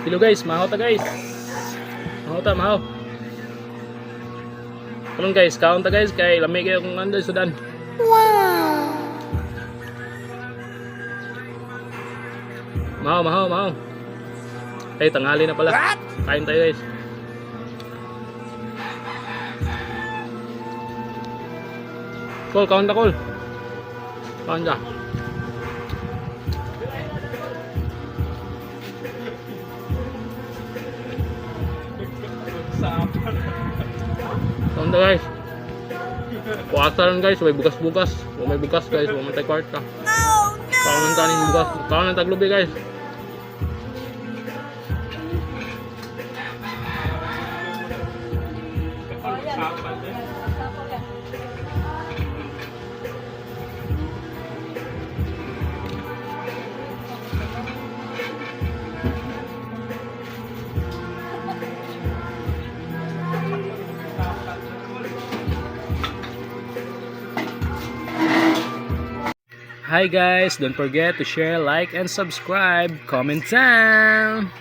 Hello guys, mahaw ta guys. Mahaw ta, mahaw. Karon guys, kaon ta guys kay lami kayo kung andoy sudan. Wow! Mahaw, mahaw, mahaw. Ay, tanghali na pala. Kain tayo guys. Kol, kaon ta kol. Kaon ta. Kaon ta guys. Puwasan guys, may bukas-bukas. May bukas guys, may tay kwarta. Kaon ng taning bukas. Kaon ng taglubi guys. Hi guys, don't forget to share, like, and subscribe. Comment down.